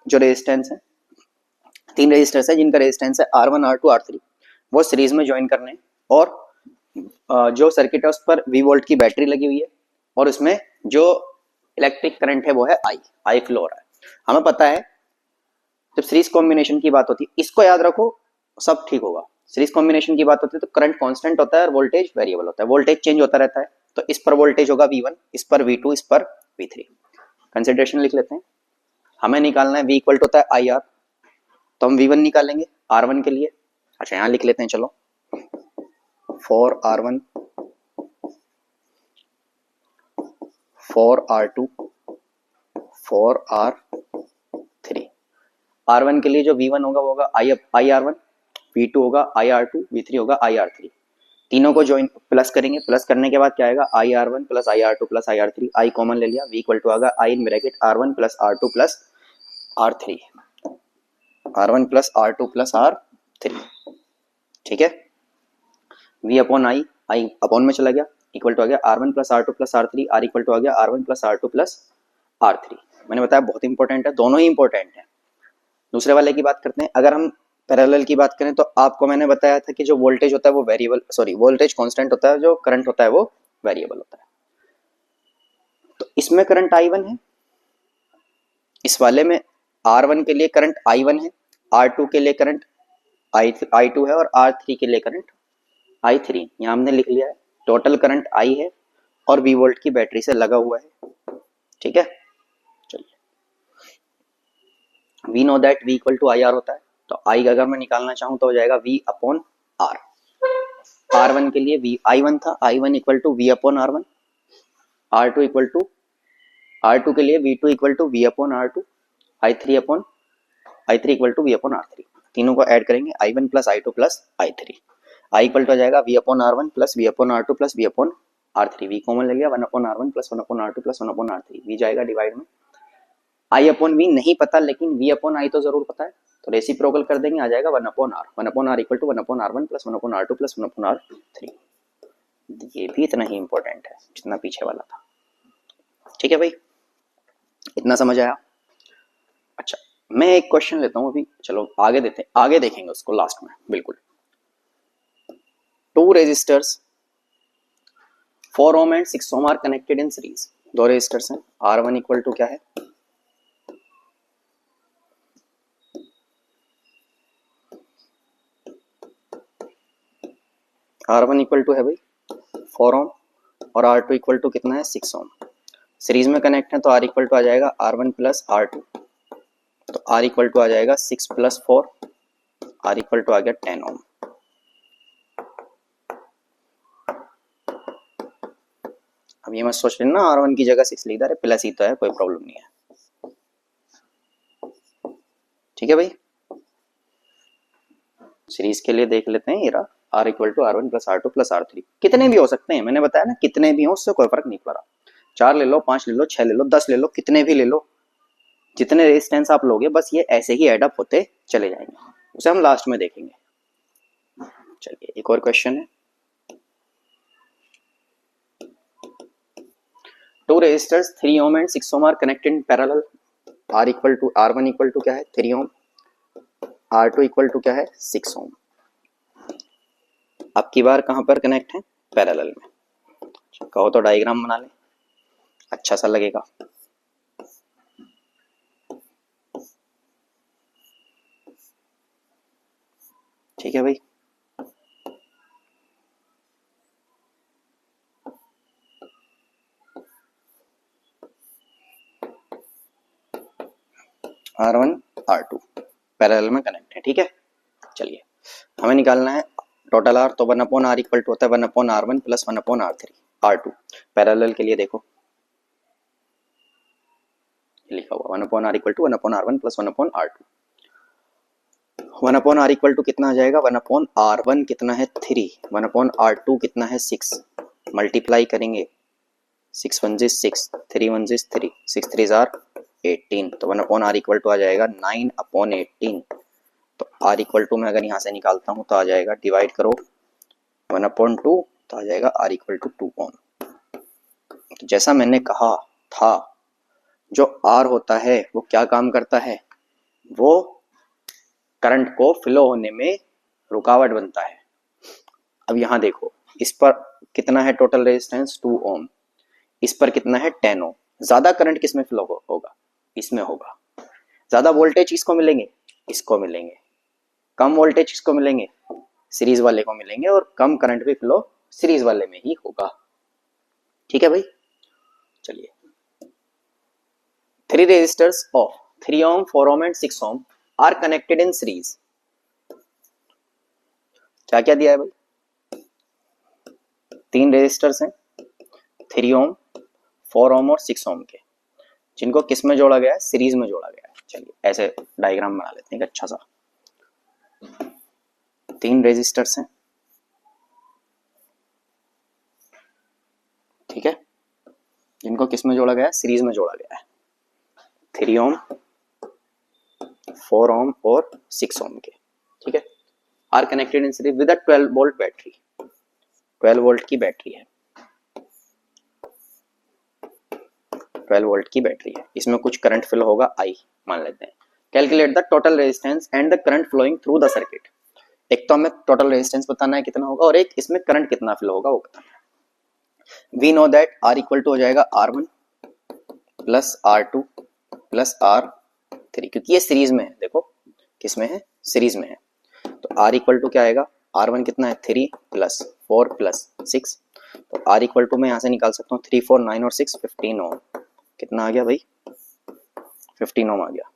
जो रेजिस्टेंस है, 3 रेजिस्टर्स है जिनका रेजिस्टेंस है R1 R2 R3, वो सीरीज में ज्वाइन करने, और जो सर्किट है उस पर V वोल्ट की बैटरी लगी हुई है, और उसमें जो इलेक्ट्रिक करंट है वो है I फ्लो हो रहा है। हमें पता है जब सीरीज कॉम्बिनेशन की बात होती है, इसको याद रखो, सब ठीक होगा। सीरीज कॉम्बिनेशन की बात होती है तो करंट कांस्टेंट होता है और वोल्टेज वेरिएबल होता है, वोल्टेज चेंज होता रहता है। तो इस पर वोल्टेज होगा V1, इस पर V2, इस पर V3। कंसिडरेशन लिख लेते हैं। हमें निकालना है V इक्वल टू होता है IR, तो हम V1 निकालेंगे R1 के लिए। अच्छा यहाँ लिख लेते हैं, चलो, for R1 for R2 for R3। R1 के लिए जो V1 होगा वो होगा IR1, V2 होगा IR2, V3 होगा IR3। तीनों को ज्वाइन प्लस करेंगे, प्लस करने के बाद क्या आएगा, IR1 plus IR2 plus IR3। I common ले लिया, V इक्वल टू आएगा I in bracket R1 plus R2 plus R3, R1 plus R2 plus R3, ठीक है। V अपॉन I अपॉन में चला गया, इक्वल टू आ गया R1 plus R2 plus R3, R equal to आ गया R1 plus R2 plus R3। मैंने बताया बहुत इंपॉर्टेंट है, दोनों ही इंपॉर्टेंट है। दूसरे वाले की बात करते हैं। अगर हम पैरेलल की बात करें तो आपको मैंने बताया था कि जो वोल्टेज होता है वो वोल्टेज कांस्टेंट होता है, जो करंट होता है वो वेरिएबल होता है। तो इसमें करंट I1 है, इस वाले में R1 के लिए करंट I1 है, R2 के लिए करंट I2 है, और R3 के लिए करंट I3। यहाँ हमने लिख लिया है, टोटल करंट I है और V वोल्ट की बैटरी से लगा हुआ है, ठीक है। चलिए we know that V equal to I R होता है, तो आई अगर मैं निकालना चाहूँ तो हो जाएगा V upon R. R one के लिए वी आई वन था, I one equal to V upon R one. R two equal to R two के लिए V two equal to V upon R two. I three equal to V upon R three. तीनों को add करेंगे, I one plus I two plus I three. I equal to हो जाएगा V upon R one plus V upon R two plus V upon R three. V common ले लिया, one upon R one plus one upon R two plus one upon R three. V जाएगा divide में, I upon we नहीं पता लेकिन we upon I तो जरूर पता है, तो रेसिप्रोकल कर देंगे, आ जाएगा one upon R. One upon R equal to one upon R one plus one upon R two plus one upon R three. ये भी इतना ही इंपॉर्टेंट है जितना पीछे वाला था। ठीक है भाई, इतना समझ आया? अच्छा, मैं एक क्वेश्चन लेता हूं अभी, चलो आगे देखेंगे उसको लास्ट में। बिल्कुल, two resistors 4 ohm and 6 ohm are connected in series. दो रेजिस्टर्स हैं, R1 इक्वल टू क्या है, R1 इक्वल टू है भाई 4 ohm और R2 इक्वल टू कितना है 6 ohm। सीरीज में कनेक्ट है तो R इक्वल टू आ जाएगा R1 प्लस R2, तो R इक्वल टू आ जाएगा 6 प्लस 4, R इक्वल टू आ गया 10 ohm। अब ये मत सोच लेना R1 की जगह 6 लिख दे रहे, प्लस ही तो है, कोई प्रॉब्लम नहीं है। ठीक है भाई, सीरीज के लिए देख लेते हैं, ये रहा R equal to R1 plus R2 plus R3। कितने भी हो सकते हैं, मैंने बताया ना, कितने भी हो उससे कोई फर्क नहीं पड़ा। 4 ले लो, 5 ले लो, 6 ले लो, 10 ले लो, कितने भी ले लो, जितने रेजिस्टेंस आप लोगे बस ये ऐसे ही एड अप होते चले जाएंगे, उसे हम लास्ट में देखेंगे। चलिए एक और क्वेश्चन है, two resistors 3 ohm and 6 ohm are connected in parallel. R equal to R1 equal to क्या है 3 ohm, R2 इक्वल टू क्या है 6 ohm। अब की बार कहां पर कनेक्ट है, पैरेलल में। कहो तो डायग्राम बना ले, अच्छा सा लगेगा। ठीक है भाई, R1 R2 पैरेलल में कनेक्ट है। ठीक है, चलिए हमें निकालना है टोटल R, तो 1 अपॉन R इक्वल टू होता है 1 upon R1 plus 1 upon R3। R2 parallel के लिए देखो लिखा हुआ 1 upon R equal to 1 upon R1 plus 1 upon R2। 1 upon R equal to कितना आ जाएगा, 1 अपॉन R1 कितना है 3, 1 अपॉन R2 कितना है 6, मल्टीप्लाई करेंगे 6 1 6, 3 1 3, 6 3 18, तो 1 अपॉन R इक्वल टू आ जाएगा 9 अपॉन 18। तो R इक्वल टू मैं अगर यहाँ से निकालता हूँ तो आ जाएगा, डिवाइड करो 1 अपॉन 2 तो आ जाएगा R इक्वल टू 2 ohm। तो जैसा मैंने कहा था, जो R होता है वो क्या काम करता है, वो करंट को फ्लो होने में रुकावट बनता है। अब यहाँ देखो, इस पर कितना है टोटल रेजिस्टेंस 2 ohm, इस पर कितना है 10 ohm। ज्यादा करंट किसमें फ्लो होगा, इसमें होगा। ज्यादा वोल्टेज किसको मिलेंगे, इसको मिलेंगे। कम वोल्टेज किसको मिलेंगे, सीरीज वाले को मिलेंगे, और कम करंट भी फ्लो सीरीज वाले में ही होगा। ठीक है भाई, चलिए 3 resistors of 3 ohm 4 ohm and 6 ohm are connected in series. क्या क्या दिया है भाई, 3 रेजिस्टर्स हैं 3 ohm 4 ohm और 6 ohm के, जिनको किस में जोड़ा गया है, सीरीज में जोड़ा गया है। चलिए ऐसे डायग्राम बना लेते हैं अच्छा सा। 3 रेजिस्टर्स हैं, ठीक है, जिनको किस में जोड़ा गया है, सीरीज में जोड़ा गया है। 3 ohm 4 ohm और 6 ohm के, ठीक है, are connected in series with a 12 volt battery. 12 volt की बैटरी है, 12 वोल्ट की बैटरी है, इसमें कुछ करंट फिल होगा I मान लेते हैं। Calculate the total resistance and the current flowing through the circuit. एक तो हमें टोटल रेजिस्टेंस बताना है कितना होगा, और एक इसमें करंट कितना फ्लो होगा वो बताना है। We know that R equal to हो जाएगा R1 plus R2 plus R3, क्योंकि ये सीरीज में है। देखो किसमें है, सीरीज में है, तो R इक्वल टू क्या आएगा, R1 कितना है 3 प्लस 4 प्लस 6, तो R इक्वल टू मैं यहाँ से निकाल सकता हूँ 3 4 9 और 6 15 ohm। कितना आ गया भाई, 15 ohm आ गया।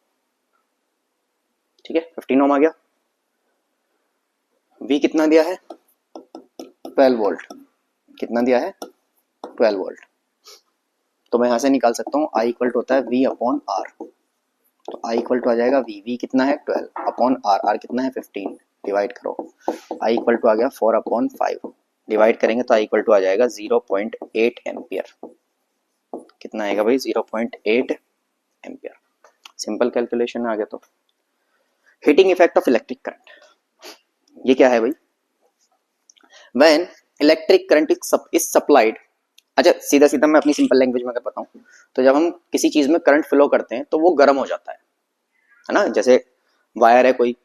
ठीक है, 15 ओम आ गया। V कितना दिया है? 12 वोल्ट। कितना दिया है? 12 वोल्ट। तो मैं यहां से निकाल सकता हूँ I इक्वल टू होता है V अपॉन R। तो I इक्वल टू आ जाएगा V कितना है 12 अपॉन R कितना है 15, डिवाइड करो। I इक्वल टू आ गया 4 अपॉन 5, डिवाइड करेंगे तो I इक्वल टू आ जाएगा 0.8 एम्पियर। कितना आएगा भाई? 0.8 एम्पियर। सिंपल कैलकुलेशन आ गया। तो heating effect of electric current, ये क्या है भाई? When electric current is supplied. अच्छा सीधा सीधा मैं अपनी सिंपल लैंग्वेज में अगर बताऊं तो जब हम किसी चीज में करंट फ्लो करते हैं तो वो गर्म हो जाता है ना। जैसे वायर है, कोई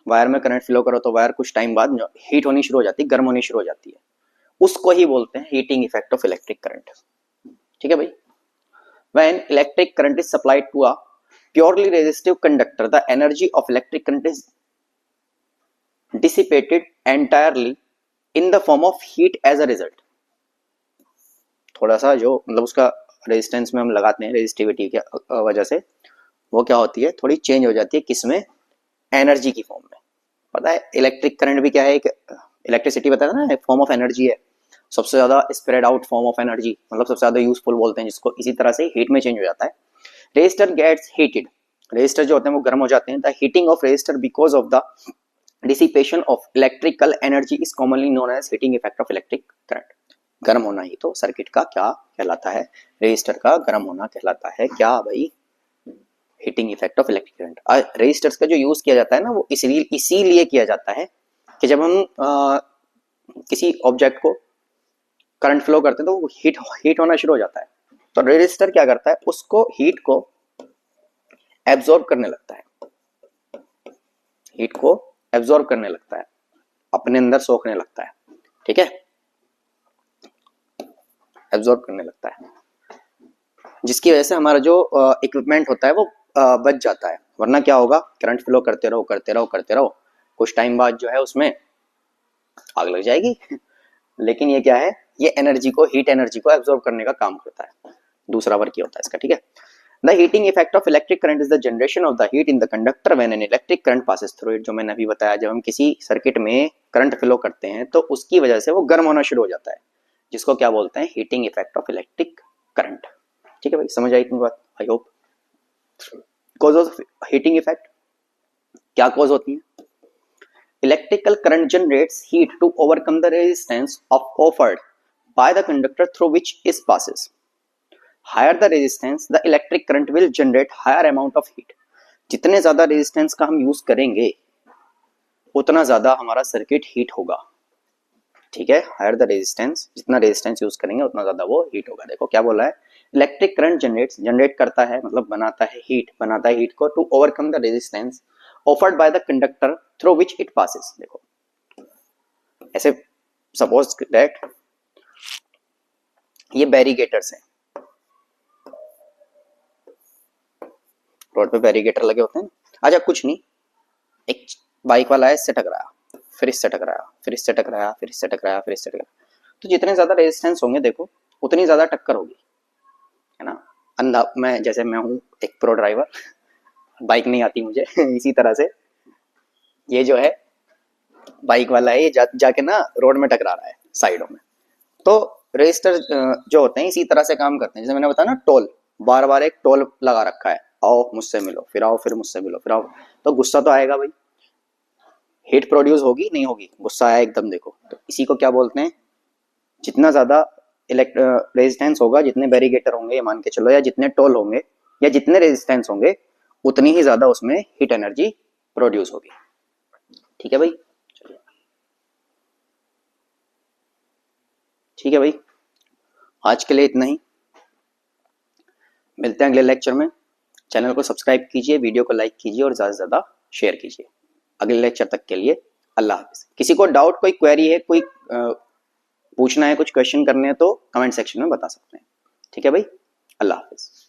वायर में करंट फ्लो करो तो वायर कुछ टाइम बाद हीट होनी शुरू हो जाती है, गर्म होनी शुरू हो जाती है। उसको ही बोलते हैं heating effect of electric current. ठीक है भाई। When electric current is supplied to a purely resistive conductor, the energy of electric current is dissipated entirely in the form of heat as a result। थोड़ा सा जो मतलब उसका resistance में हम लगाते हैं रेजिस्टिविटी की वजह से वो क्या होती है, थोड़ी चेंज हो जाती है, किसमें? एनर्जी की फॉर्म में। पता है इलेक्ट्रिक करंट भी क्या है? एक इलेक्ट्रिसिटी बताया था ना, एक फॉर्म ऑफ एनर्जी है। सबसे ज्यादा spread out form of energy, मतलब सबसे ज्यादा यूजफुल बोलते हैं जिसको। इसी तरह से हीट में चेंज हो जाता है। रेजिस्टर गेट्स हीटेड, रेजिस्टर जो होते हैं वो गर्म हो जाते हैं। The heating of resistor because of the dissipation of electrical energy is commonly known as heating effect of electric current. गर्म होना ही तो सर्किट का क्या कहलाता है? रेजिस्टर का गर्म होना कहलाता है क्या भाई? Heating effect of electric current. Resistors का जो यूज किया जाता है ना वो इसीलिए किया जाता है कि जब हम किसी ऑब्जेक्ट को करंट फ्लो करते हैं तो वो हीट होना शुरू हो जाता है। तो रेजिस्टर क्या करता है? उसको हीट को एब्जॉर्ब करने लगता है, हीट को एब्जॉर्ब करने लगता है, अपने अंदर सोखने लगता है। ठीक है, एब्जॉर्ब करने लगता है, जिसकी वजह से हमारा जो इक्विपमेंट होता है वो बच जाता है। वरना क्या होगा? करंट फ्लो करते रहो करते रहो करते रहो, कुछ टाइम बाद जो है उसमें आग लग जाएगी। लेकिन ये क्या है? ये एनर्जी को, हीट एनर्जी को एब्जॉर्ब करने का काम करता है, दूसरा वर्क ये होता है इसका। ठीक है। The heating effect of electric current is the generation of the heat in the conductor when an electric current passes through it। जो मैंने अभी बताया, जब हम किसी सर्किट में करंट फ्लो करते हैं तो उसकी वजह से वो गर्म होना शुरू हो जाता है, जिसको क्या बोलते हैं? Heating effect of electric current. ठीक है भाई, समझ आई इतनी बात? I hope. Cause of heating effect, क्या कॉज होती है? Electrical current generates heat to overcome the resistance offered by the conductor through which it passes. Higher the resistance, the electric current will generate higher amount of heat। जितने ज्यादा resistance का हम use करेंगे उतना ज्यादा हमारा सर्किट हीट होगा। ठीक है, हायर द रेजिस्टेंस, जितना रेजिस्टेंस यूज करेंगे उतना ज्यादा वो हीट होगा। देखो क्या बोला है? इलेक्ट्रिक करंट जनरेट करता है, मतलब बनाता है हीट को to overcome the resistance offered by the conductor through which it passes. देखो ऐसे सपोज दैट ये बैरिकेटर्स हैं, रोड पे बैरिकेटर लगे होते हैं। अच्छा कुछ नहीं, एक बाइक वाला है, इससे टकराया, फिर इससे टकराया, फिर इससे टकराया, फिर इससे टकराया, फिर इससे टकराया, तो जितने ज्यादा रेजिस्टेंस होंगे देखो उतनी ज्यादा टक्कर होगी, है ना। अंधा मैं हूँ एक प्रो ड्राइवर, बाइक नहीं आती मुझे। इसी तरह से ये जो है बाइक वाला है, ये जाके ना रोड में टकरा रहा है साइडों में। तो रेजिस्टर जो होते हैं इसी तरह से काम करते हैं। जैसे मैंने बताया ना, टोल, बार बार एक टोल लगा रखा है, आओ मुझसे मिलो, फिर आओ, फिर मुझसे मिलो, फिर आओ, तो गुस्सा तो आएगा भाई, हीट प्रोड्यूस होगी नहीं होगी? गुस्सा आया एकदम। देखो तो इसी को क्या बोलते हैं? जितना ज्यादा रेजिस्टेंस होगा, जितने बैरिकेटर होंगे ये मान के चलो, या जितने टोल होंगे, या जितने रेजिस्टेंस होंगे, उतनी ही ज्यादा उसमें हीट एनर्जी प्रोड्यूस होगी। ठीक है भाई, ठीक है भाई, आज के लिए इतना ही। मिलते हैं अगले लेक्चर में। चैनल को सब्सक्राइब कीजिए, वीडियो को लाइक कीजिए और ज्यादा से ज्यादा शेयर कीजिए। अगले लेक्चर तक के लिए अल्लाह हाफिज। किसी को डाउट, कोई क्वेरी है, कोई पूछना है, कुछ क्वेश्चन करने हैं तो कमेंट सेक्शन में बता सकते हैं। ठीक है भाई, अल्लाह हाफिज।